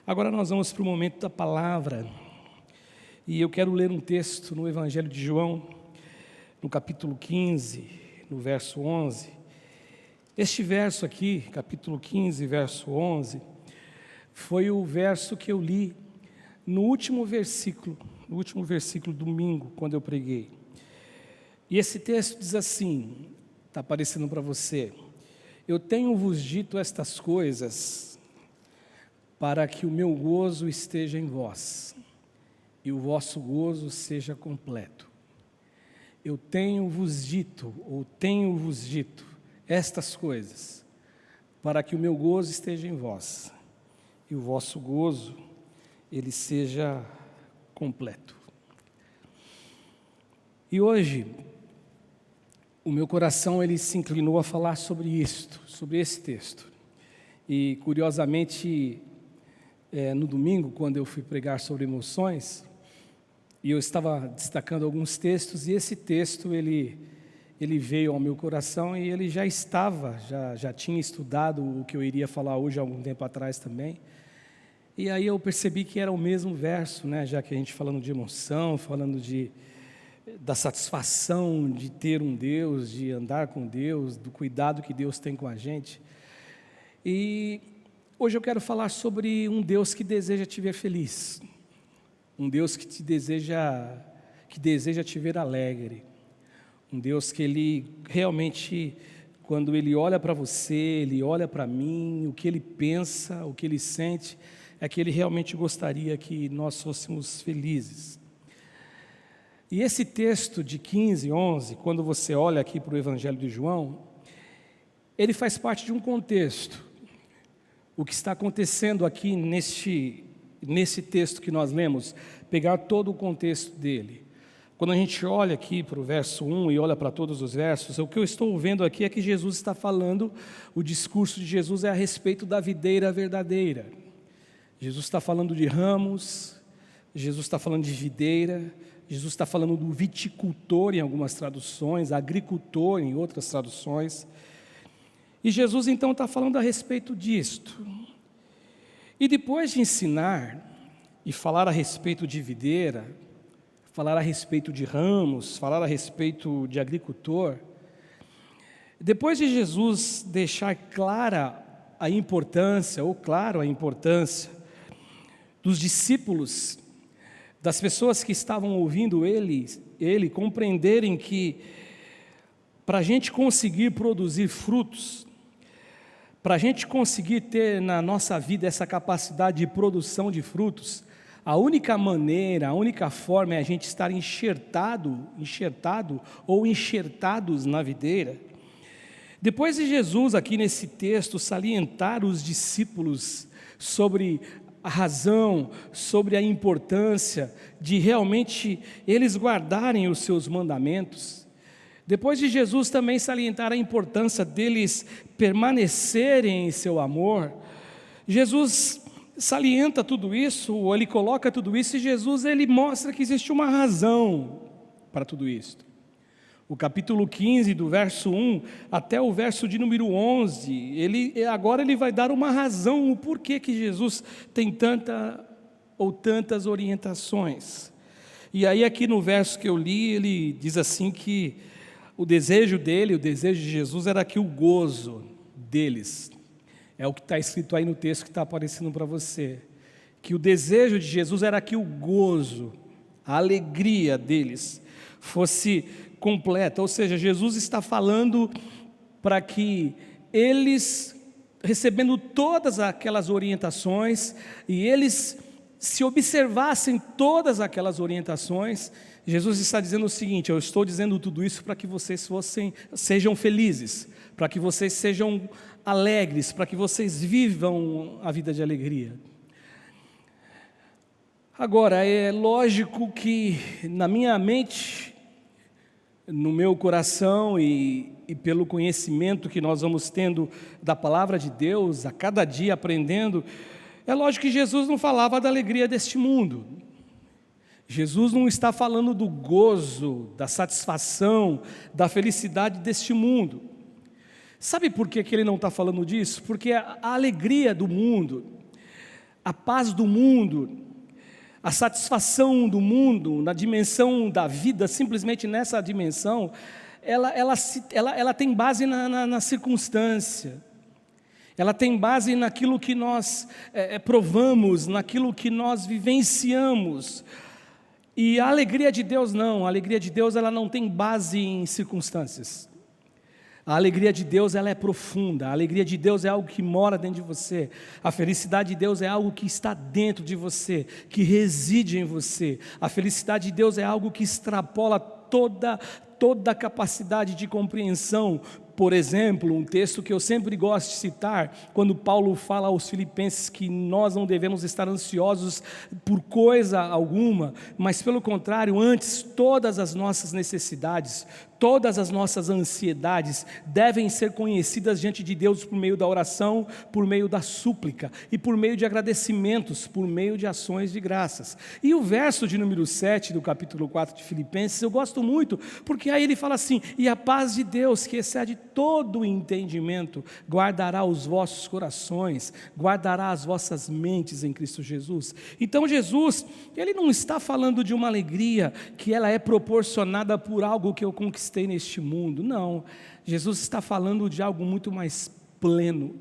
Agora nós vamos para o momento da palavra, e eu quero ler um texto no Evangelho de João, no capítulo 15, no verso 11. Este verso aqui, capítulo 15, verso 11, foi o verso que eu li no último versículo domingo, quando eu preguei. E esse texto diz assim, está aparecendo para você: eu tenho-vos dito estas coisas para que o meu gozo esteja em vós e o vosso gozo seja completo. Eu tenho-vos dito estas coisas para que o meu gozo esteja em vós e o vosso gozo ele seja completo. E hoje o meu coração ele se inclinou a falar sobre isto, sobre esse texto. E curiosamente, no domingo, quando eu fui pregar sobre emoções, e eu estava destacando alguns textos, e esse texto ele veio ao meu coração, e ele já tinha estudado o que eu iria falar hoje há algum tempo atrás também. E aí eu percebi que era o mesmo verso, né? Já que a gente falando de emoção, falando da satisfação de ter um Deus, de andar com Deus, do cuidado que Deus tem com a gente. E hoje eu quero falar sobre um Deus que deseja te ver feliz, um Deus que deseja te ver alegre, um Deus que Ele realmente, quando Ele olha para você, Ele olha para mim, o que Ele pensa, o que Ele sente, é que Ele realmente gostaria que nós fôssemos felizes. E esse texto de 15, 11, quando você olha aqui para o Evangelho de João, ele faz parte de um contexto. O que está acontecendo aqui nesse texto que nós lemos, pegar todo o contexto dele. Quando a gente olha aqui para o verso 1 e olha para todos os versos, o que eu estou vendo aqui é que Jesus está falando, o discurso de Jesus é a respeito da videira verdadeira. Jesus está falando de ramos, Jesus está falando de videira, Jesus está falando do viticultor em algumas traduções, agricultor em outras traduções. E Jesus então está falando a respeito disto. E depois de ensinar e falar a respeito de videira, falar a respeito de ramos, falar a respeito de agricultor, depois de Jesus deixar claro a importância dos discípulos, das pessoas que estavam ouvindo ele compreenderem que para a gente conseguir produzir frutos, para a gente conseguir ter na nossa vida essa capacidade de produção de frutos, a única maneira, a única forma é a gente estar enxertado ou enxertados na videira. Depois de Jesus aqui nesse texto salientar os discípulos sobre a razão, sobre a importância de realmente eles guardarem os seus mandamentos, depois de Jesus também salientar a importância deles permanecerem em seu amor, Jesus salienta tudo isso, ou ele coloca tudo isso, e Jesus ele mostra que existe uma razão para tudo isso. O capítulo 15, do verso 1 até o verso de número 11, agora ele vai dar uma razão, o porquê que Jesus tem tantas orientações. E aí aqui no verso que eu li, ele diz assim que o desejo de Jesus era que o gozo deles, é o que está escrito aí no texto que está aparecendo para você, que o desejo de Jesus era que o gozo, a alegria deles fosse completa, ou seja, Jesus está falando para que eles, recebendo todas aquelas orientações, e eles se observassem todas aquelas orientações, Jesus está dizendo o seguinte: eu estou dizendo tudo isso para que vocês sejam felizes, para que vocês sejam alegres, para que vocês vivam a vida de alegria. Agora, é lógico que na minha mente, no meu coração e pelo conhecimento que nós vamos tendo da palavra de Deus, a cada dia aprendendo, é lógico que Jesus não falava da alegria deste mundo. Jesus não está falando do gozo, da satisfação, da felicidade deste mundo. Sabe por que ele não está falando disso? Porque a alegria do mundo, a paz do mundo, a satisfação do mundo, na dimensão da vida, simplesmente nessa dimensão, ela tem base na circunstância, ela tem base naquilo que nós provamos, naquilo que nós vivenciamos. E a alegria de Deus não, a alegria de Deus ela não tem base em circunstâncias. A alegria de Deus ela é profunda, a alegria de Deus é algo que mora dentro de você, a felicidade de Deus é algo que está dentro de você, que reside em você, a felicidade de Deus é algo que extrapola toda a capacidade de compreensão. Por exemplo, um texto que eu sempre gosto de citar, quando Paulo fala aos Filipenses que nós não devemos estar ansiosos por coisa alguma, mas pelo contrário, antes todas as nossas necessidades, todas as nossas ansiedades devem ser conhecidas diante de Deus por meio da oração, por meio da súplica e por meio de agradecimentos, por meio de ações de graças. E o verso de número 7 do capítulo 4 de Filipenses eu gosto muito, porque aí ele fala assim: e a paz de Deus que excede todo o entendimento guardará os vossos corações, guardará as vossas mentes em Cristo Jesus. Então Jesus, ele não está falando de uma alegria que ela é proporcionada por algo que eu conquistei neste mundo, não. Jesus está falando de algo muito mais pleno,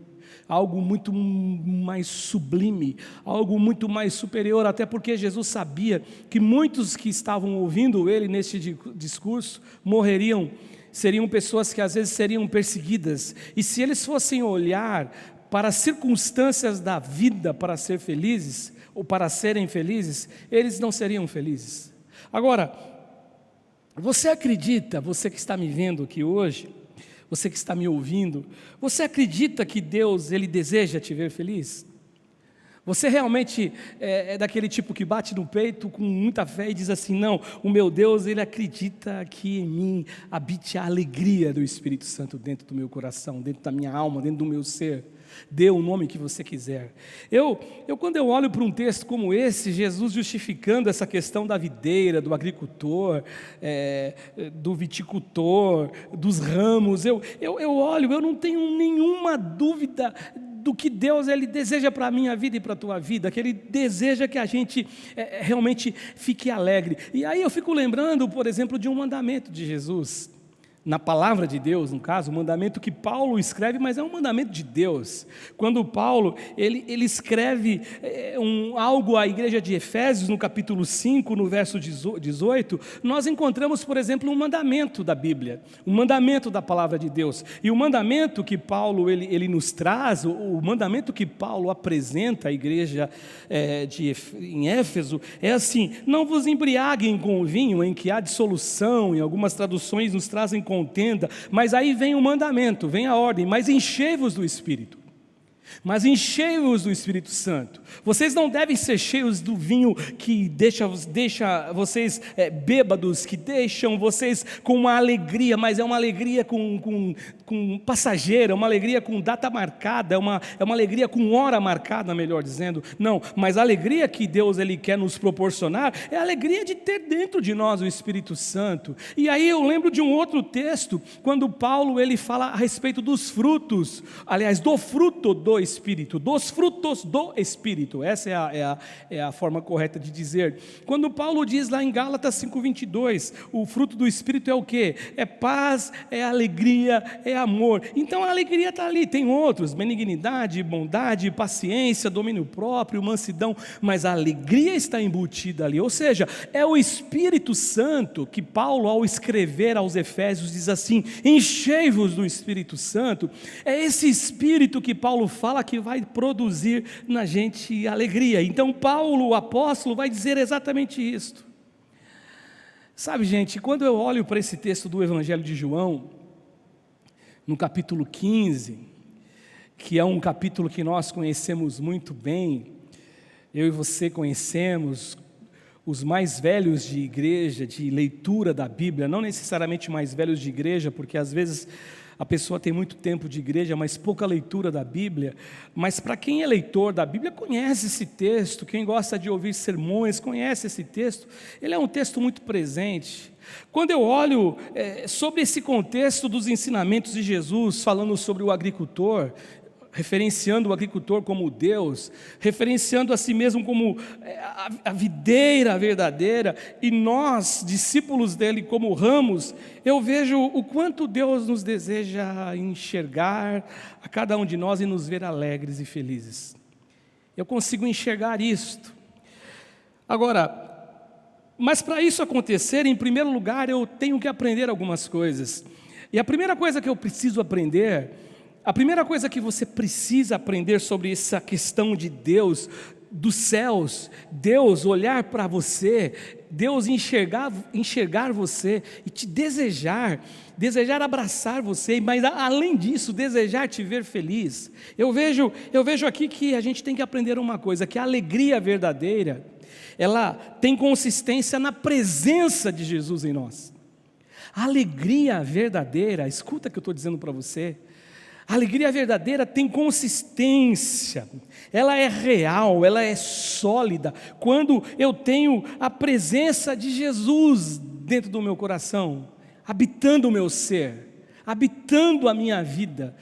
algo muito mais sublime, algo muito mais superior, até porque Jesus sabia que muitos que estavam ouvindo ele neste discurso morreriam, seriam pessoas que às vezes seriam perseguidas, e se eles fossem olhar para as circunstâncias da vida para ser felizes, ou para serem felizes, eles não seriam felizes. Agora, você acredita, você que está me vendo aqui hoje, você que está me ouvindo, você acredita que Deus, Ele deseja te ver feliz? Você realmente é daquele tipo que bate no peito com muita fé e diz assim: não, o meu Deus, Ele acredita que em mim habite a alegria do Espírito Santo dentro do meu coração, dentro da minha alma, dentro do meu ser. Dê o nome que você quiser. Quando eu olho para um texto como esse, Jesus justificando essa questão da videira, do agricultor, do viticultor, dos ramos, eu olho, eu não tenho nenhuma dúvida do que Deus Ele deseja para a minha vida e para a tua vida, que Ele deseja que a gente realmente fique alegre. E aí eu fico lembrando, por exemplo, de um mandamento de Jesus, na palavra de Deus, no caso, o mandamento que Paulo escreve, mas é um mandamento de Deus. Quando Paulo, ele escreve algo à igreja de Efésios, no capítulo 5, no verso 18, nós encontramos, por exemplo, um mandamento da Bíblia, um mandamento da palavra de Deus. E o mandamento que Paulo, ele nos traz, o mandamento que Paulo apresenta à igreja em Éfeso, é assim: não vos embriaguem com o vinho em que há dissolução, em algumas traduções nos trazem contenda, mas aí vem o mandamento, vem a ordem: mas enchei-vos do Espírito. Mas enchei-vos do Espírito Santo. Vocês não devem ser cheios do vinho que deixa vocês bêbados, que deixam vocês com uma alegria, mas é uma alegria com passageira, uma alegria com data marcada, é uma alegria com hora marcada, melhor dizendo. Não, mas a alegria que Deus Ele quer nos proporcionar é a alegria de ter dentro de nós o Espírito Santo. E aí eu lembro de um outro texto, quando Paulo ele fala a respeito dos frutos, aliás, do fruto do Espírito, dos frutos do Espírito. Essa é a forma correta de dizer. Quando Paulo diz lá em Gálatas 5:22, o fruto do Espírito é o quê? É paz, é alegria, é amor. Então a alegria está ali, tem outros: benignidade, bondade, paciência, domínio próprio, mansidão, mas a alegria está embutida ali, ou seja, é o Espírito Santo que Paulo, ao escrever aos Efésios, diz assim: enchei-vos do Espírito Santo. É esse Espírito que Paulo fala que vai produzir na gente alegria. Então Paulo, o apóstolo, vai dizer exatamente isso. Sabe, gente, quando eu olho para esse texto do Evangelho de João, no capítulo 15, que é um capítulo que nós conhecemos muito bem, eu e você conhecemos, os mais velhos de igreja, de leitura da Bíblia, não necessariamente mais velhos de igreja, porque às vezes a pessoa tem muito tempo de igreja, mas pouca leitura da Bíblia. Mas para quem é leitor da Bíblia, conhece esse texto. Quem gosta de ouvir sermões, conhece esse texto. Ele é um texto muito presente. Quando eu olho sobre esse contexto dos ensinamentos de Jesus, falando sobre o agricultor, referenciando o agricultor como Deus, referenciando a si mesmo como a videira verdadeira, e nós, discípulos dele, como ramos, eu vejo o quanto Deus nos deseja enxergar a cada um de nós e nos ver alegres e felizes. Eu consigo enxergar isto. Agora, mas para isso acontecer, em primeiro lugar, eu tenho que aprender algumas coisas. E a primeira coisa que eu preciso aprender, a primeira coisa que você precisa aprender sobre essa questão de Deus, dos céus, Deus olhar para você, Deus enxergar você e te desejar abraçar você, mas além disso, desejar te ver feliz. Eu vejo aqui que a gente tem que aprender uma coisa, que a alegria verdadeira, ela tem consistência na presença de Jesus em nós. A alegria verdadeira, escuta o que eu estou dizendo para você, a alegria verdadeira tem consistência, ela é real, ela é sólida, quando eu tenho a presença de Jesus dentro do meu coração, habitando o meu ser, habitando a minha vida,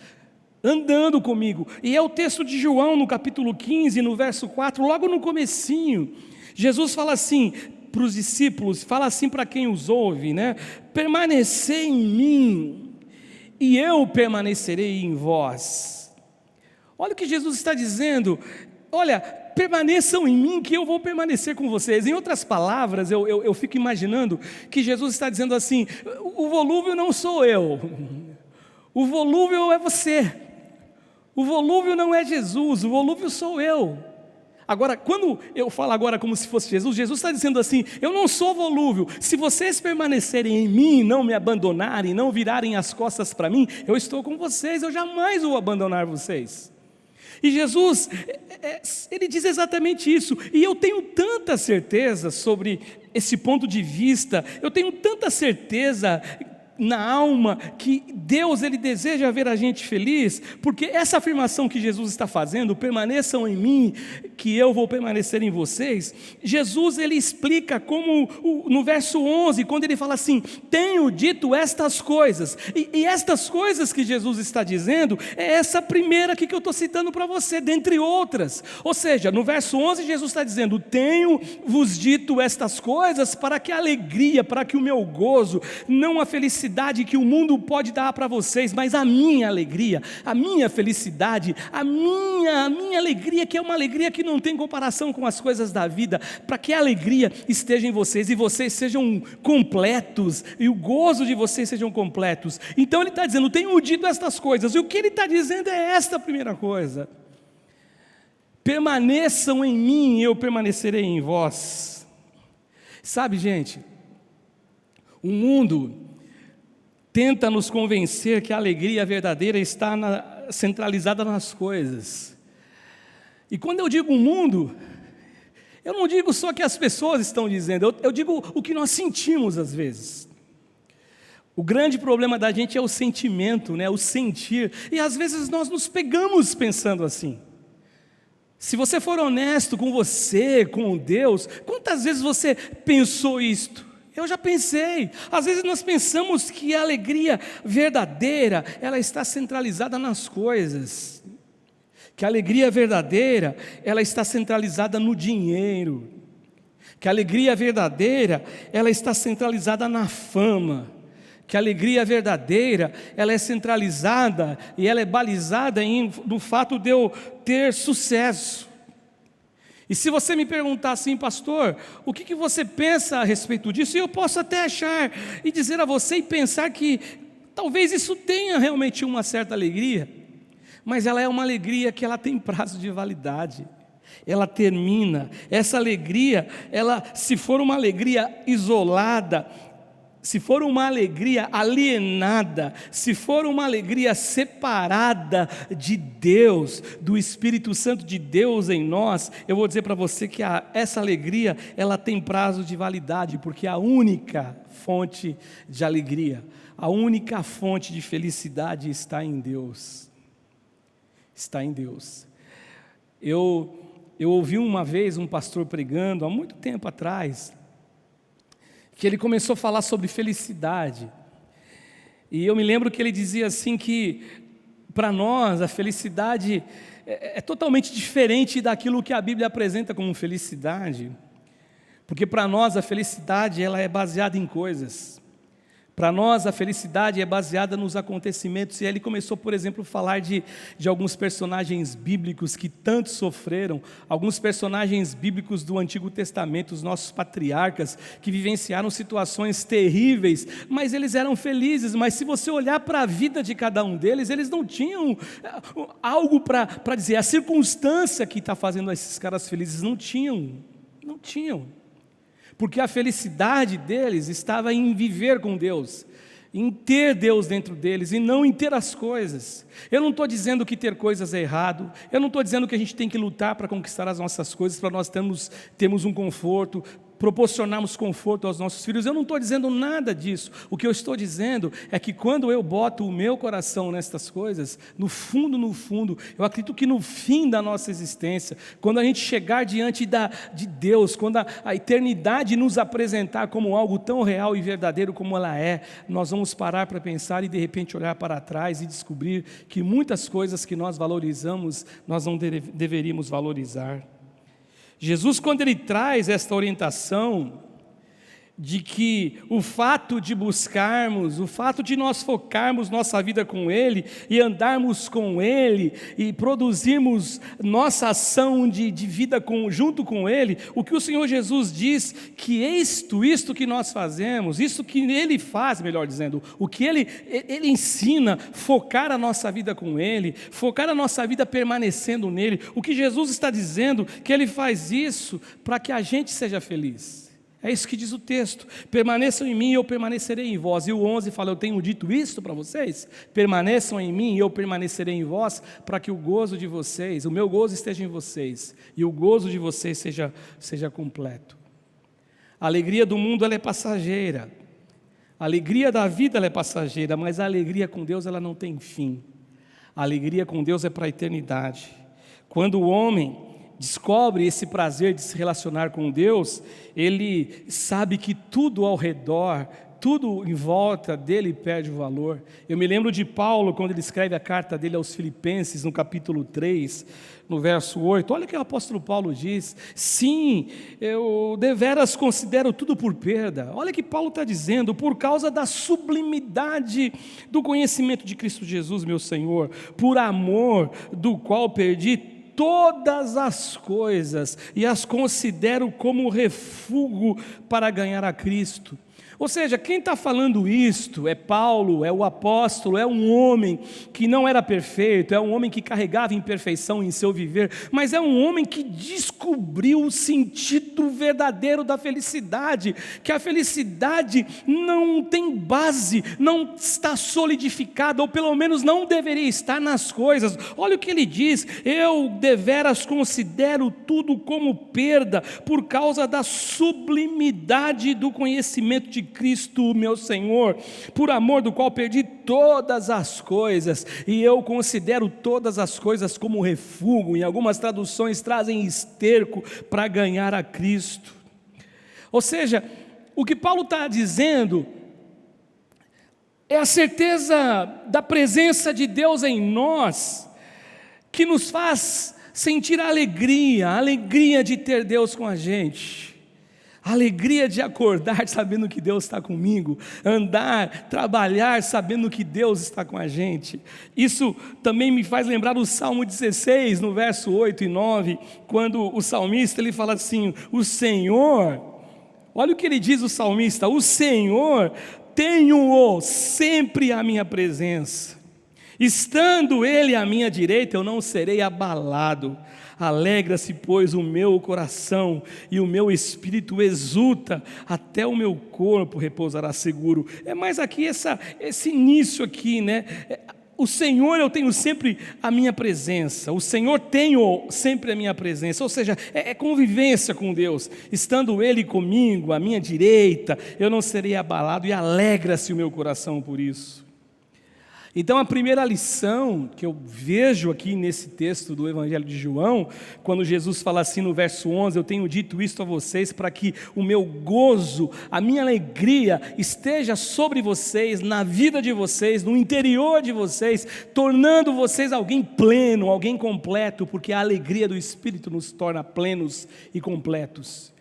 andando comigo. E é o texto de João no capítulo 15, no verso 4, logo no comecinho, Jesus fala assim para os discípulos, fala assim para quem os ouve, né? Permanecer em mim, e eu permanecerei em vós. Olha o que Jesus está dizendo, olha, permaneçam em mim que eu vou permanecer com vocês. Em outras palavras, eu fico imaginando que Jesus está dizendo assim, o volúvel não sou eu, o volúvel é você, o volúvel não é Jesus, o volúvel sou eu. Agora, quando eu falo agora como se fosse Jesus, Jesus está dizendo assim, eu não sou volúvel, se vocês permanecerem em mim, não me abandonarem, não virarem as costas para mim, eu estou com vocês, eu jamais vou abandonar vocês. E Jesus, ele diz exatamente isso, e eu tenho tanta certeza sobre esse ponto de vista, eu tenho tanta certeza na alma, que Deus ele deseja ver a gente feliz, porque essa afirmação que Jesus está fazendo, permaneçam em mim, que eu vou permanecer em vocês, Jesus ele explica como no verso 11, quando ele fala assim, tenho dito estas coisas, e estas coisas que Jesus está dizendo, é essa primeira aqui que eu estou citando para você, dentre outras, ou seja, no verso 11 Jesus está dizendo, tenho vos dito estas coisas, para que a alegria, para que o meu gozo, não a felicidade que o mundo pode dar para vocês, mas a minha alegria, a minha felicidade, a minha alegria, que é uma alegria que não tem comparação com as coisas da vida, para que a alegria esteja em vocês, e vocês sejam completos, e o gozo de vocês sejam completos. Então ele está dizendo, tenho dito estas coisas, e o que ele está dizendo é esta primeira coisa, permaneçam em mim, e eu permanecerei em vós. Sabe, gente, o mundo tenta nos convencer que a alegria verdadeira está centralizada nas coisas. E quando eu digo mundo, eu não digo só que as pessoas estão dizendo, eu digo o que nós sentimos às vezes. O grande problema da gente é o sentimento, né? O sentir, e às vezes nós nos pegamos pensando assim. Se você for honesto com você, com Deus, quantas vezes você pensou isto? Eu já pensei, às vezes nós pensamos que a alegria verdadeira, ela está centralizada nas coisas, que a alegria verdadeira, ela está centralizada no dinheiro, que a alegria verdadeira, ela está centralizada na fama, que a alegria verdadeira, ela é centralizada e ela é balizada no fato de eu ter sucesso. E se você me perguntar assim, pastor, o que você pensa a respeito disso? E eu posso até achar e dizer a você e pensar que talvez isso tenha realmente uma certa alegria, mas ela é uma alegria que ela tem prazo de validade, ela termina. Essa alegria, ela, se for uma alegria isolada, se for uma alegria alienada, se for uma alegria separada de Deus, do Espírito Santo de Deus em nós, eu vou dizer para você que essa alegria, ela tem prazo de validade, porque a única fonte de alegria, a única fonte de felicidade está em Deus. Está em Deus. Eu ouvi uma vez um pastor pregando, há muito tempo atrás, que ele começou a falar sobre felicidade, e eu me lembro que ele dizia assim que, para nós, a felicidade é totalmente diferente daquilo que a Bíblia apresenta como felicidade, porque para nós a felicidade ela é baseada em coisas, para nós a felicidade é baseada nos acontecimentos, e ele começou, por exemplo, a falar de alguns personagens bíblicos que tanto sofreram, alguns personagens bíblicos do Antigo Testamento, os nossos patriarcas, que vivenciaram situações terríveis, mas eles eram felizes. Mas se você olhar para a vida de cada um deles, eles não tinham algo para dizer, a circunstância que está fazendo esses caras felizes, não tinham, porque a felicidade deles estava em viver com Deus, em ter Deus dentro deles e não em ter as coisas. Eu não estou dizendo que ter coisas é errado, eu não estou dizendo que a gente tem que lutar para conquistar as nossas coisas, para nós termos um conforto, proporcionarmos conforto aos nossos filhos. Eu não estou dizendo nada disso. O que eu estou dizendo é que quando eu boto o meu coração nestas coisas, no fundo, eu acredito que no fim da nossa existência, quando a gente chegar diante de Deus, quando a eternidade nos apresentar como algo tão real e verdadeiro como ela é, nós vamos parar para pensar e de repente olhar para trás e descobrir que muitas coisas que nós valorizamos, nós não deveríamos valorizar. Jesus, quando ele traz esta orientação de que o fato de buscarmos, o fato de nós focarmos nossa vida com Ele e andarmos com Ele e produzirmos nossa ação de vida junto com Ele, o que o Senhor Jesus diz que isto que nós fazemos, isso que Ele faz, melhor dizendo, o que Ele ensina, focar a nossa vida com Ele, focar a nossa vida permanecendo nele. O que Jesus está dizendo, que Ele faz isso para que a gente seja feliz. É isso que diz o texto: permaneçam em mim e eu permanecerei em vós. E o 11 fala: eu tenho dito isto para vocês, permaneçam em mim e eu permanecerei em vós, para que o gozo de vocês, o meu gozo esteja em vocês, e o gozo de vocês seja completo. A alegria do mundo ela é passageira, a alegria da vida ela é passageira, mas a alegria com Deus ela não tem fim. A alegria com Deus é para a eternidade. Quando o homem descobre esse prazer de se relacionar com Deus, ele sabe que tudo ao redor, tudo em volta dele perde o valor. Eu me lembro de Paulo, quando ele escreve a carta dele aos Filipenses, no capítulo 3, no verso 8, olha o que o apóstolo Paulo diz: sim, eu deveras considero tudo por perda. Olha o que Paulo está dizendo: por causa da sublimidade do conhecimento de Cristo Jesus, meu Senhor, por amor do qual perdi todas as coisas e as considero como refúgio para ganhar a Cristo. Ou seja, quem está falando isto é Paulo, é o apóstolo, é um homem que não era perfeito, é um homem que carregava imperfeição em seu viver, mas é um homem que descobriu o sentido verdadeiro da felicidade, que a felicidade não tem base, não está solidificada, ou pelo menos não deveria estar nas coisas. Olha o que ele diz: eu deveras considero tudo como perda, por causa da sublimidade do conhecimento de Cristo, meu Senhor, por amor do qual perdi todas as coisas, e eu considero todas as coisas como refúgio. Em algumas traduções trazem esterco, para ganhar a Cristo. Ou seja, o que Paulo está dizendo é a certeza da presença de Deus em nós, que nos faz sentir a alegria de ter Deus com a gente, a alegria de acordar sabendo que Deus está comigo, andar, trabalhar sabendo que Deus está com a gente. Isso também me faz lembrar o Salmo 16, no verso 8 e 9, quando o salmista ele fala assim: o Senhor, olha o que ele diz, o salmista: o Senhor tenho-o sempre à minha presença, estando Ele à minha direita, eu não serei abalado. Alegra-se, pois, o meu coração, e o meu espírito exulta, até o meu corpo repousará seguro. É mais aqui esse início aqui, né? O Senhor, eu tenho sempre a minha presença, o Senhor tenho sempre a minha presença, ou seja, é convivência com Deus, estando Ele comigo, à minha direita, eu não serei abalado, e alegra-se o meu coração por isso. Então a primeira lição que eu vejo aqui nesse texto do Evangelho de João, quando Jesus fala assim no verso 11, eu tenho dito isto a vocês para que o meu gozo, a minha alegria esteja sobre vocês, na vida de vocês, no interior de vocês, tornando vocês alguém pleno, alguém completo, porque a alegria do Espírito nos torna plenos e completos.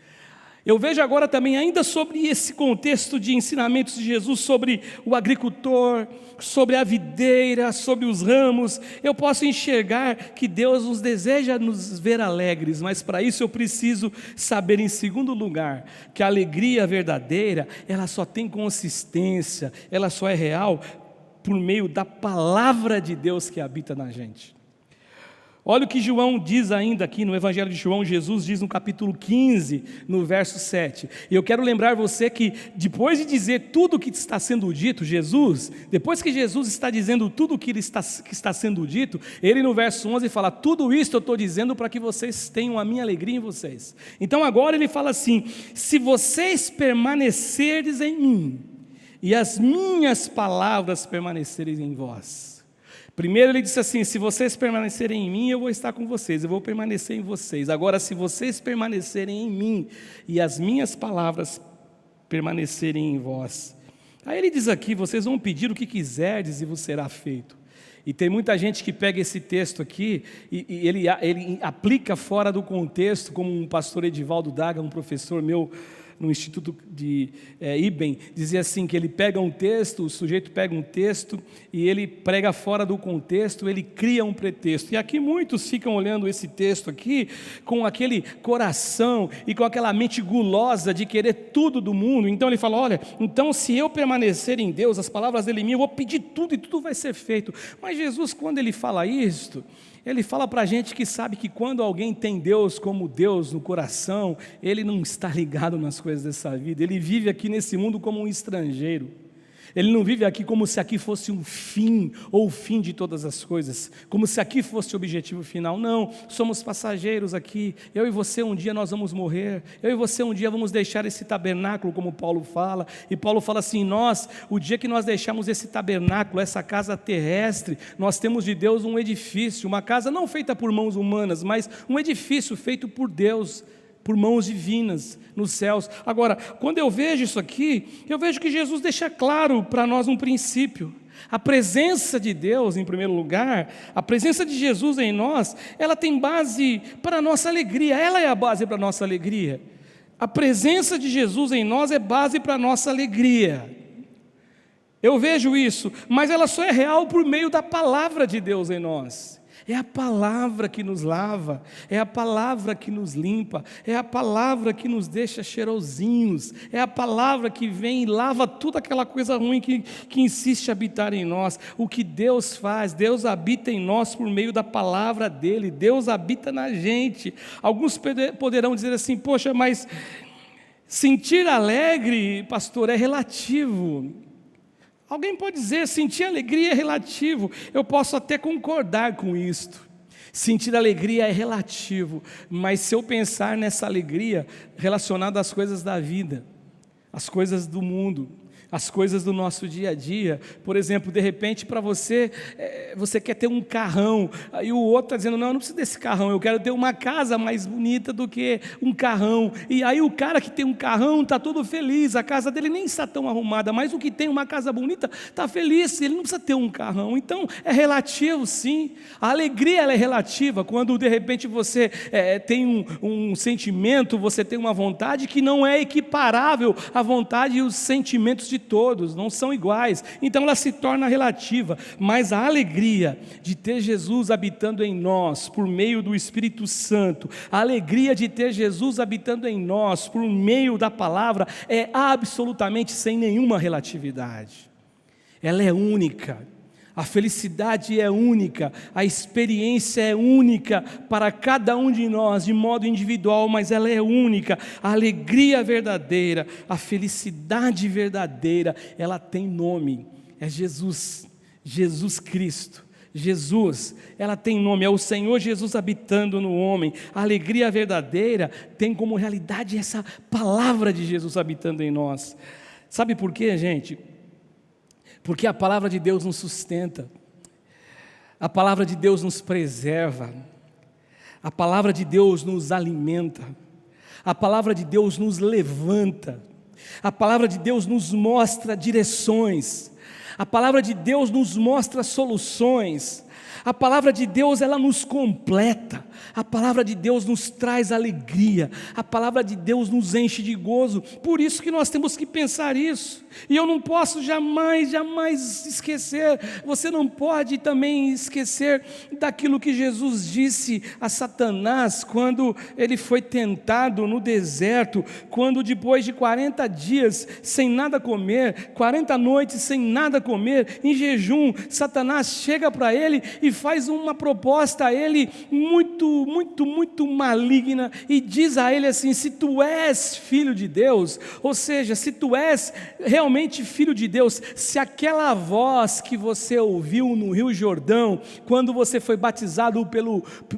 Eu vejo agora também ainda sobre esse contexto de ensinamentos de Jesus sobre o agricultor, sobre a videira, sobre os ramos. Eu posso enxergar que Deus nos deseja nos ver alegres, mas para isso eu preciso saber, em segundo lugar, que a alegria verdadeira, ela só tem consistência, ela só é real por meio da palavra de Deus que habita na gente. Olha o que João diz ainda aqui no Evangelho de João. Jesus diz no capítulo 15, no verso 7. E eu quero lembrar você que depois de dizer tudo o que está sendo dito, depois que Jesus está dizendo tudo o que está sendo dito, ele no verso 11 fala: tudo isso eu estou dizendo para que vocês tenham a minha alegria em vocês. Então agora ele fala assim: se vocês permanecerdes em mim, e as minhas palavras permanecerem em vós. Primeiro ele disse assim: se vocês permanecerem em mim, eu vou estar com vocês, eu vou permanecer em vocês. Agora, se vocês permanecerem em mim, e as minhas palavras permanecerem em vós. Aí ele diz aqui: vocês vão pedir o que quiserdes e vos será feito. E tem muita gente que pega esse texto aqui e ele aplica fora do contexto, como um pastor Edivaldo Daga, um professor meu no Instituto de Iben, dizia assim, que ele pega um texto, o sujeito pega um texto e ele prega fora do contexto, ele cria um pretexto. E aqui muitos ficam olhando esse texto aqui com aquele coração e com aquela mente gulosa de querer tudo do mundo. Então ele fala: olha, então se eu permanecer em Deus, as palavras dele em mim, eu vou pedir tudo e tudo vai ser feito. Mas Jesus, quando ele fala isto, ele fala para a gente que sabe que quando alguém tem Deus como Deus no coração, ele não está ligado nas coisas dessa vida, ele vive aqui nesse mundo como um estrangeiro, ele não vive aqui como se aqui fosse um fim, ou o fim de todas as coisas, como se aqui fosse o objetivo final. Não, somos passageiros aqui, eu e você um dia nós vamos morrer, eu e você um dia vamos deixar esse tabernáculo, como Paulo fala, e Paulo fala assim: o dia que nós deixarmos esse tabernáculo, essa casa terrestre, nós temos de Deus um edifício, uma casa não feita por mãos humanas, mas um edifício feito por Deus, por mãos divinas nos céus. Agora, quando eu vejo isso aqui, eu vejo que Jesus deixa claro para nós um princípio. A presença de Deus, em primeiro lugar, a presença de Jesus em nós, ela tem base para a nossa alegria, ela é a base para a nossa alegria. A presença de Jesus em nós é base para a nossa alegria. Eu vejo isso, mas ela só é real por meio da palavra de Deus em nós. É a palavra que nos lava, é a palavra que nos limpa, é a palavra que nos deixa cheirosinhos, é a palavra que vem e lava toda aquela coisa ruim que insiste em habitar em nós. O que Deus faz, Deus habita em nós por meio da palavra dEle, Deus habita na gente. Alguns poderão dizer assim: poxa, mas sentir alegre, pastor, é relativo. Alguém pode dizer: sentir alegria é relativo. Eu posso até concordar com isto. Sentir alegria é relativo, mas se eu pensar nessa alegria relacionada às coisas da vida, às coisas do mundo, as coisas do nosso dia a dia, por exemplo, de repente para você, você quer ter um carrão, aí o outro está dizendo: não, eu não preciso desse carrão, eu quero ter uma casa mais bonita do que um carrão, e aí o cara que tem um carrão está todo feliz, a casa dele nem está tão arrumada, mas o que tem uma casa bonita está feliz, ele não precisa ter um carrão. Então é relativo, sim, a alegria ela é relativa, quando de repente você tem um sentimento, você tem uma vontade que não é equiparável à vontade e os sentimentos de todos, não são iguais, então ela se torna relativa. Mas a alegria de ter Jesus habitando em nós por meio do Espírito Santo, a alegria de ter Jesus habitando em nós por meio da palavra, é absolutamente sem nenhuma relatividade, ela é única. A felicidade é única, a experiência é única para cada um de nós, de modo individual, mas ela é única. A alegria verdadeira, a felicidade verdadeira, ela tem nome, é Jesus, Jesus Cristo. Jesus, ela tem nome, é o Senhor Jesus habitando no homem. A alegria verdadeira tem como realidade essa palavra de Jesus habitando em nós. Sabe por quê, gente? Porque a palavra de Deus nos sustenta, a palavra de Deus nos preserva, a palavra de Deus nos alimenta, a palavra de Deus nos levanta, a palavra de Deus nos mostra direções, a palavra de Deus nos mostra soluções, a palavra de Deus ela nos completa, a palavra de Deus nos traz alegria, a palavra de Deus nos enche de gozo. Por isso que nós temos que pensar isso, e eu não posso jamais esquecer, você não pode também esquecer daquilo que Jesus disse a Satanás, quando ele foi tentado no deserto, quando depois de 40 dias sem nada comer, 40 noites sem nada comer, em jejum, Satanás chega para ele e faz uma proposta a ele muito maligna, e diz a ele assim: se tu és filho de Deus, ou seja, se tu és realmente filho de Deus, se aquela voz que você ouviu no Rio Jordão, quando você foi batizado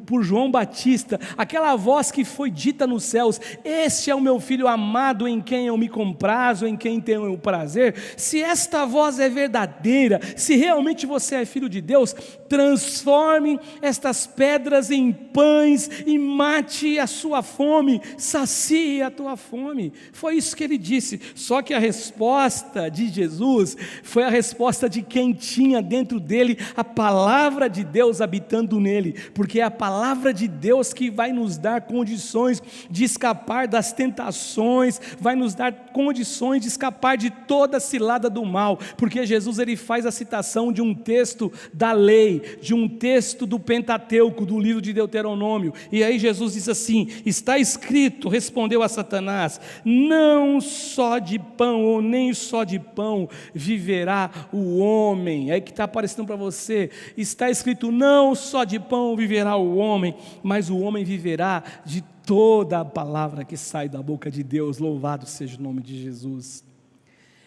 por João Batista, aquela voz que foi dita nos céus, este é o meu filho amado em quem eu me comprazo, em quem tenho o prazer, se esta voz é verdadeira, se realmente você é filho de Deus, transforme estas pedras em pães e mate a sua fome, sacie a tua fome. Foi isso que ele disse. Só que a resposta de Jesus foi a resposta de quem tinha dentro dele a palavra de Deus habitando nele, porque é a palavra de Deus que vai nos dar condições de escapar das tentações, vai nos dar condições de escapar de toda a cilada do mal, porque Jesus ele faz a citação de um texto da lei, de um texto do Pentateuco, do livro de Deuteronômio, e aí Jesus diz assim: está escrito, respondeu a Satanás, não só de pão, ou nem só de pão viverá o homem. É aí que está aparecendo para você, está escrito, não só de pão viverá o homem, mas o homem viverá de toda a palavra que sai da boca de Deus. Louvado seja o nome de Jesus.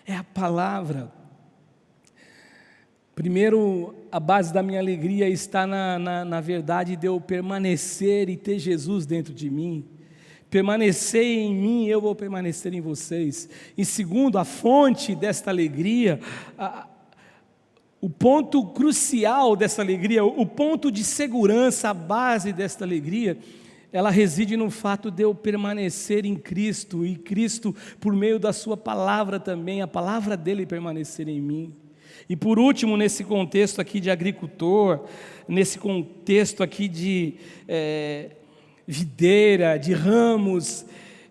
É a palavra. Primeiro, a base da minha alegria está na verdade de eu permanecer e ter Jesus dentro de mim. Permanecer em mim, eu vou permanecer em vocês. E segundo, a fonte desta alegria, o ponto crucial dessa alegria, o ponto de segurança, a base desta alegria, ela reside no fato de eu permanecer em Cristo, e Cristo, por meio da sua palavra também, a palavra dele permanecer em mim. E por último, nesse contexto aqui de agricultor, nesse contexto aqui de videira, de ramos,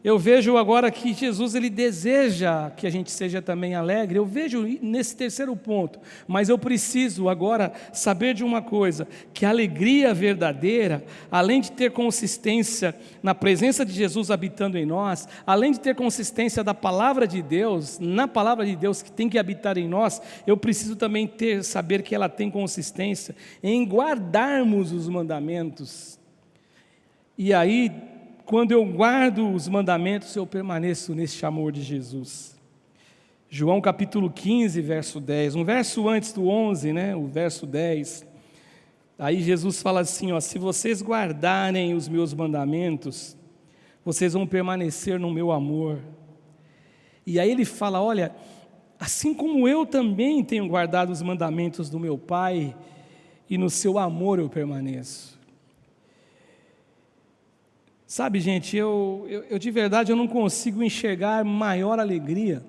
eu vejo agora que Jesus ele deseja que a gente seja também alegre. Eu vejo nesse terceiro ponto, mas eu preciso agora saber de uma coisa, que a alegria verdadeira, além de ter consistência na presença de Jesus habitando em nós, além de ter consistência da palavra de Deus, na palavra de Deus que tem que habitar em nós, eu preciso também saber que ela tem consistência em guardarmos os mandamentos. E aí, quando eu guardo os mandamentos, eu permaneço neste amor de Jesus. João capítulo 15, verso 10, um verso antes do 11, o verso 10. Aí Jesus fala assim, se vocês guardarem os meus mandamentos, vocês vão permanecer no meu amor. E aí ele fala, olha, assim como eu também tenho guardado os mandamentos do meu Pai, e no seu amor eu permaneço. Sabe, gente, eu de verdade eu não consigo enxergar maior alegria,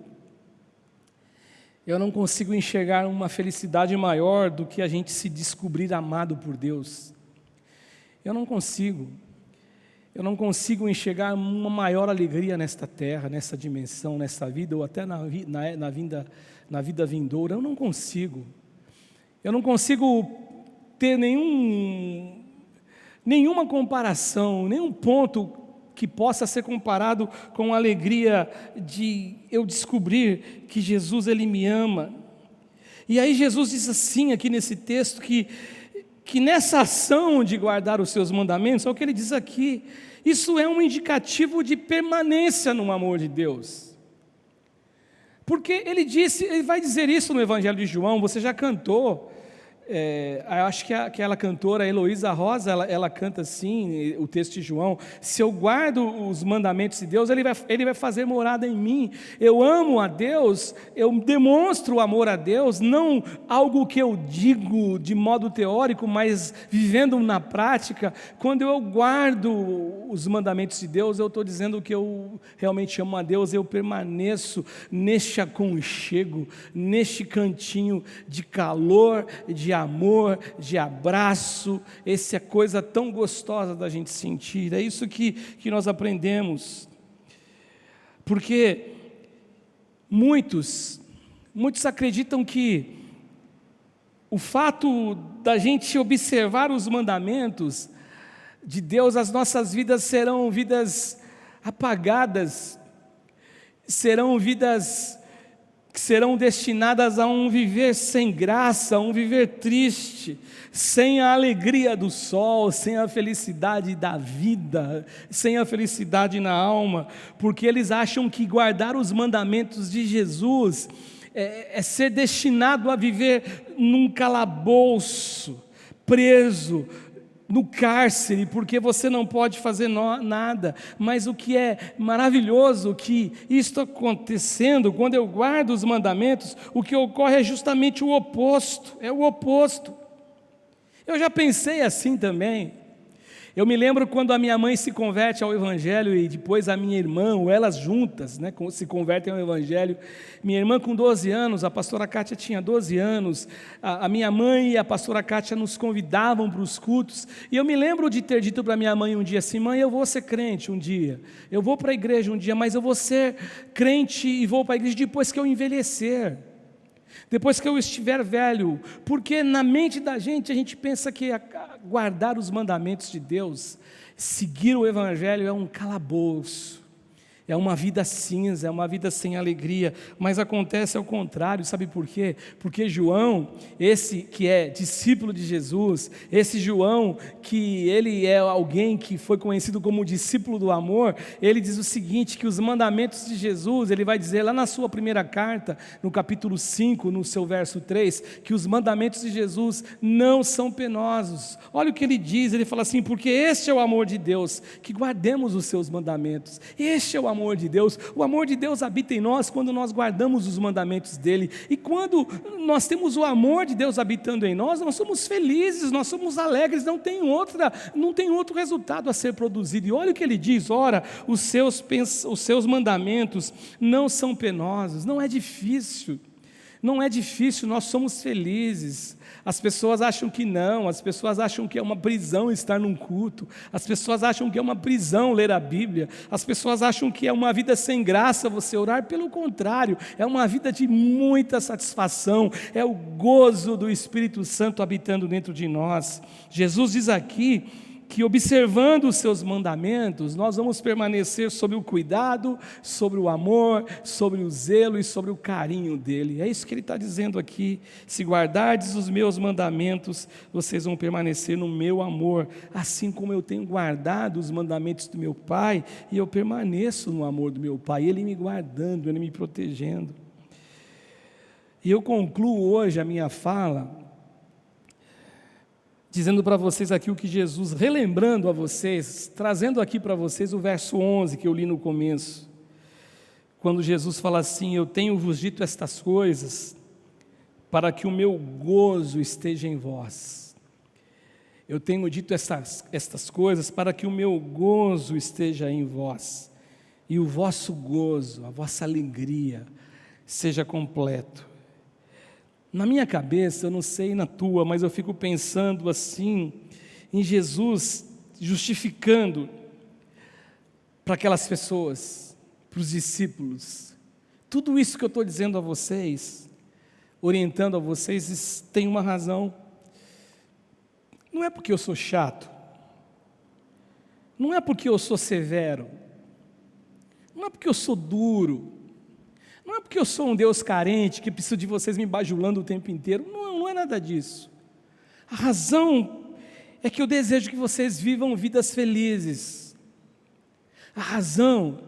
eu não consigo enxergar uma felicidade maior do que a gente se descobrir amado por Deus. Eu não consigo enxergar uma maior alegria nesta terra, nessa dimensão, nessa vida, ou até na vida vindoura. Eu não consigo ter nenhuma comparação, nenhum ponto que possa ser comparado com a alegria de eu descobrir que Jesus ele me ama. E aí Jesus diz assim aqui nesse texto que nessa ação de guardar os seus mandamentos, é o que ele diz aqui, isso é um indicativo de permanência no amor de Deus. Porque ele vai dizer isso no Evangelho de João, você já cantou, acho que aquela cantora Heloísa Rosa, ela canta assim, o texto de João: se eu guardo os mandamentos de Deus, ele vai fazer morada em mim. Eu amo a Deus, eu demonstro o amor a Deus, não algo que eu digo de modo teórico, mas vivendo na prática. Quando eu guardo os mandamentos de Deus, eu estou dizendo que eu realmente amo a Deus, eu permaneço neste aconchego, neste cantinho de calor, de amor, de abraço. Essa é coisa tão gostosa da gente sentir. É isso que nós aprendemos. Porque muitos acreditam que o fato da gente observar os mandamentos de Deus, as nossas vidas serão vidas apagadas, serão vidas que serão destinadas a um viver sem graça, a um viver triste, sem a alegria do sol, sem a felicidade da vida, sem a felicidade na alma, porque eles acham que guardar os mandamentos de Jesus é ser destinado a viver num calabouço, preso, no cárcere, porque você não pode fazer nada. Mas o que é maravilhoso, que isto acontecendo, quando eu guardo os mandamentos, o que ocorre é justamente o oposto, é o oposto. Eu já pensei assim também. Eu me lembro quando a minha mãe se converte ao Evangelho e depois a minha irmã, ou elas juntas, se convertem ao Evangelho. Minha irmã com 12 anos, a pastora Kátia tinha 12 anos, a minha mãe e a pastora Kátia nos convidavam para os cultos, e eu me lembro de ter dito para minha mãe um dia assim: mãe, eu vou ser crente um dia, eu vou para a igreja um dia, mas eu vou ser crente e vou para a igreja depois que eu envelhecer, depois que eu estiver velho, porque na mente da gente, a gente pensa que guardar os mandamentos de Deus, seguir o Evangelho é um calabouço, é uma vida cinza, é uma vida sem alegria. Mas acontece ao contrário. Sabe por quê? Porque João, esse que é discípulo de Jesus, esse João que ele é alguém que foi conhecido como discípulo do amor, ele diz o seguinte, que os mandamentos de Jesus, ele vai dizer lá na sua primeira carta, no capítulo 5, no seu verso 3, que os mandamentos de Jesus não são penosos. Olha o que ele diz, ele fala assim: porque este é o amor de Deus, que guardemos os seus mandamentos. Este é o amor de Deus. O amor de Deus habita em nós quando nós guardamos os mandamentos dele. E quando nós temos o amor de Deus habitando em nós, nós somos felizes, nós somos alegres, não tem outro resultado a ser produzido. E olha o que ele diz: ora, os seus mandamentos não são penosos. Não é difícil, nós somos felizes. As pessoas acham que não, as pessoas acham que é uma prisão estar num culto, as pessoas acham que é uma prisão ler a Bíblia, as pessoas acham que é uma vida sem graça você orar. Pelo contrário, é uma vida de muita satisfação, é o gozo do Espírito Santo habitando dentro de nós. Jesus diz aqui que observando os seus mandamentos, nós vamos permanecer sob o cuidado, sobre o amor, sobre o zelo e sobre o carinho dele. É isso que ele está dizendo aqui: se guardardes os meus mandamentos, vocês vão permanecer no meu amor, assim como eu tenho guardado os mandamentos do meu Pai, e eu permaneço no amor do meu Pai, ele me guardando, ele me protegendo. E eu concluo hoje a minha fala dizendo para vocês aqui o que Jesus, relembrando a vocês, trazendo aqui para vocês o verso 11 que eu li no começo, quando Jesus fala assim: eu tenho-vos dito estas coisas para que o meu gozo esteja em vós. Eu tenho dito estas coisas para que o meu gozo esteja em vós, e o vosso gozo, a vossa alegria seja completo. Na minha cabeça, eu não sei na tua, mas eu fico pensando assim, em Jesus justificando para aquelas pessoas, para os discípulos, tudo isso que eu estou dizendo a vocês, orientando a vocês, tem uma razão. Não é porque eu sou chato, não é porque eu sou severo, não é porque eu sou duro, Não é porque eu sou um Deus carente, que preciso de vocês me bajulando o tempo inteiro. Não, não é nada disso. A razão é que eu desejo que vocês vivam vidas felizes. A razão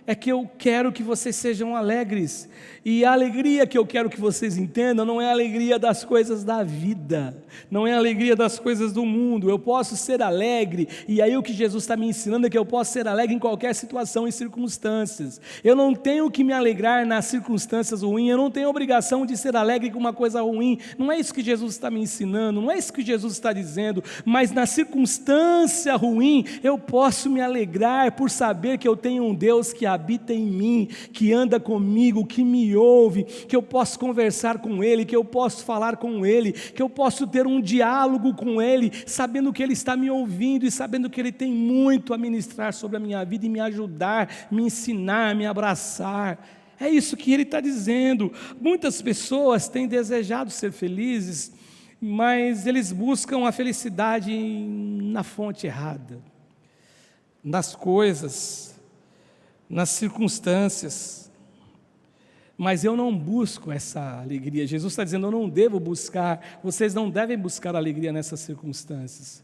é que eu quero que vocês sejam alegres. E a alegria que eu quero que vocês entendam não é a alegria das coisas da vida, não é a alegria das coisas do mundo. Eu posso ser alegre, e aí o que Jesus está me ensinando é que eu posso ser alegre em qualquer situação e circunstâncias. Eu não tenho que me alegrar nas circunstâncias ruins, eu não tenho obrigação de ser alegre com uma coisa ruim. Não é isso que Jesus está me ensinando, não é isso que Jesus está dizendo, mas na circunstância ruim eu posso me alegrar por saber que eu tenho um Deus que habita em mim, que anda comigo, que me ouve, que eu posso conversar com Ele, que eu posso falar com Ele, que eu posso ter um diálogo com Ele, sabendo que Ele está me ouvindo e sabendo que Ele tem muito a ministrar sobre a minha vida e me ajudar, me ensinar, me abraçar. É isso que Ele está dizendo. Muitas pessoas têm desejado ser felizes, mas eles buscam a felicidade na fonte errada, nas coisas, nas circunstâncias. Mas eu não busco essa alegria. Jesus está dizendo, eu não devo buscar, vocês não devem buscar alegria nessas circunstâncias.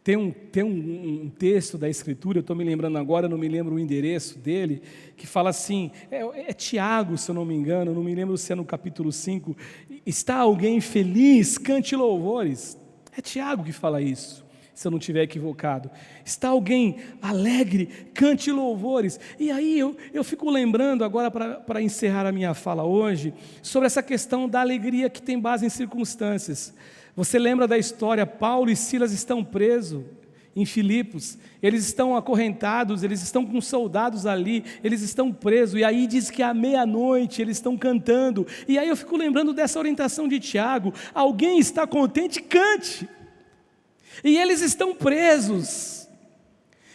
Tem um texto da Escritura, eu estou me lembrando agora, não me lembro o endereço dele, que fala assim, é Tiago, se eu não me engano, não me lembro se é no capítulo 5, está alguém feliz, cante louvores. É Tiago que fala isso, se eu não estiver equivocado. Está alguém alegre, cante louvores. E aí eu fico lembrando agora, para encerrar a minha fala hoje, sobre essa questão da alegria que tem base em circunstâncias. Você lembra da história, Paulo e Silas estão presos em Filipos, eles estão acorrentados, eles estão com soldados ali, eles estão presos, e aí diz que à meia-noite eles estão cantando, e aí eu fico lembrando dessa orientação de Tiago, alguém está contente, cante. E eles estão presos,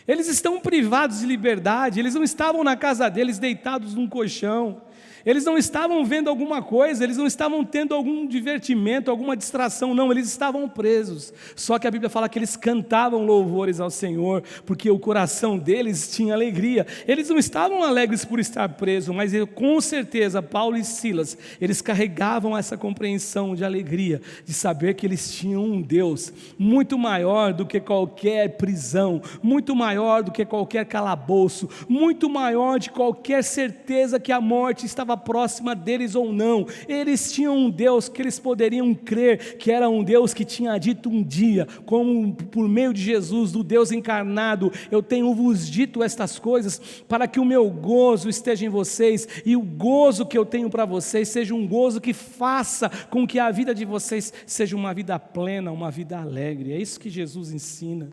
eles estão privados de liberdade, eles não estavam na casa deles deitados num colchão, eles não estavam vendo alguma coisa, eles não estavam tendo algum divertimento, alguma distração, não, eles estavam presos. Só que a Bíblia fala que eles cantavam louvores ao Senhor, porque o coração deles tinha alegria. Eles não estavam alegres por estar presos, mas com certeza Paulo e Silas, eles carregavam essa compreensão de alegria, de saber que eles tinham um Deus muito maior do que qualquer prisão, muito maior do que qualquer calabouço, muito maior de qualquer certeza que a morte estava próxima deles ou não. Eles tinham um Deus que eles poderiam crer que era um Deus que tinha dito um dia, como por meio de Jesus, do Deus encarnado, eu tenho vos dito estas coisas para que o meu gozo esteja em vocês, e o gozo que eu tenho para vocês seja um gozo que faça com que a vida de vocês seja uma vida plena, uma vida alegre. É isso que Jesus ensina.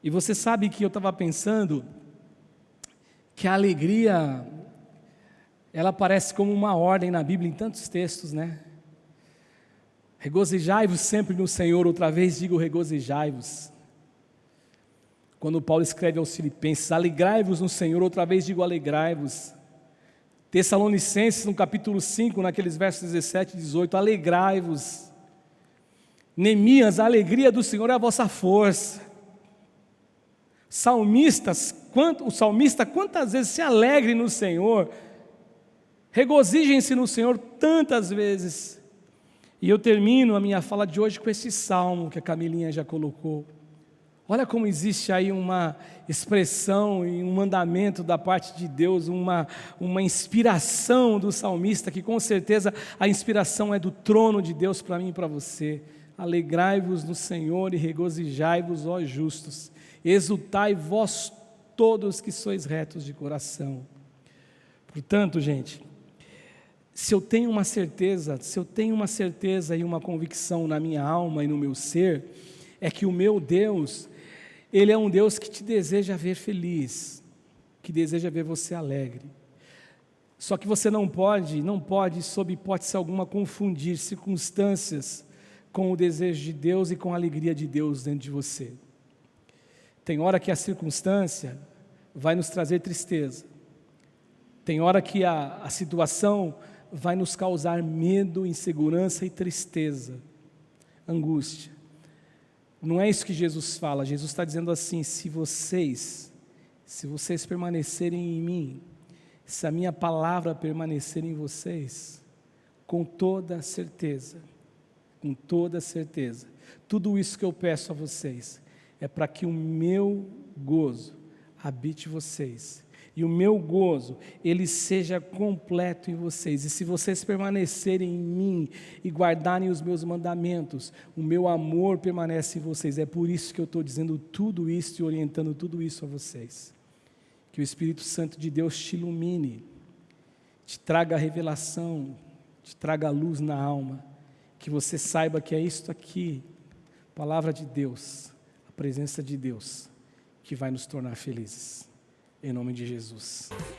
E você sabe que eu estava pensando que a alegria, ela aparece como uma ordem na Bíblia em tantos textos, né? Regozijai-vos sempre no Senhor, outra vez digo regozijai-vos. Quando Paulo escreve aos Filipenses, alegrai-vos no Senhor, outra vez digo alegrai-vos. Tessalonicenses, no capítulo 5, naqueles versos 17 e 18, alegrai-vos. Neemias, a alegria do Senhor é a vossa força. O salmista quantas vezes se alegre no Senhor, regozijem-se no Senhor tantas vezes. E eu termino a minha fala de hoje com esse salmo que a Camilinha já colocou. Olha como existe aí uma expressão e um mandamento da parte de Deus, uma inspiração do salmista, que com certeza a inspiração é do trono de Deus para mim e para você. Alegrai-vos no Senhor e regozijai-vos, ó justos. Exultai vós todos que sois retos de coração. Portanto, gente, se eu tenho uma certeza e uma convicção na minha alma e no meu ser, é que o meu Deus, Ele é um Deus que te deseja ver feliz, que deseja ver você alegre. Só que você não pode, sob hipótese alguma, confundir circunstâncias com o desejo de Deus e com a alegria de Deus dentro de você. Tem hora que a circunstância vai nos trazer tristeza. Tem hora que a situação vai nos causar medo, insegurança e tristeza, angústia. Não é isso que Jesus fala. Jesus está dizendo assim, se Se vocês permanecerem em mim, se a minha palavra permanecer em vocês, com toda certeza, tudo isso que eu peço a vocês é para que o meu gozo habite vocês, e o meu gozo, ele seja completo em vocês. E se vocês permanecerem em mim e guardarem os meus mandamentos, o meu amor permanece em vocês. É por isso que eu estou dizendo tudo isso e orientando tudo isso a vocês. Que o Espírito Santo de Deus te ilumine, te traga a revelação, te traga a luz na alma, que você saiba que é isto aqui, palavra de Deus, a presença de Deus, que vai nos tornar felizes. Em nome de Jesus.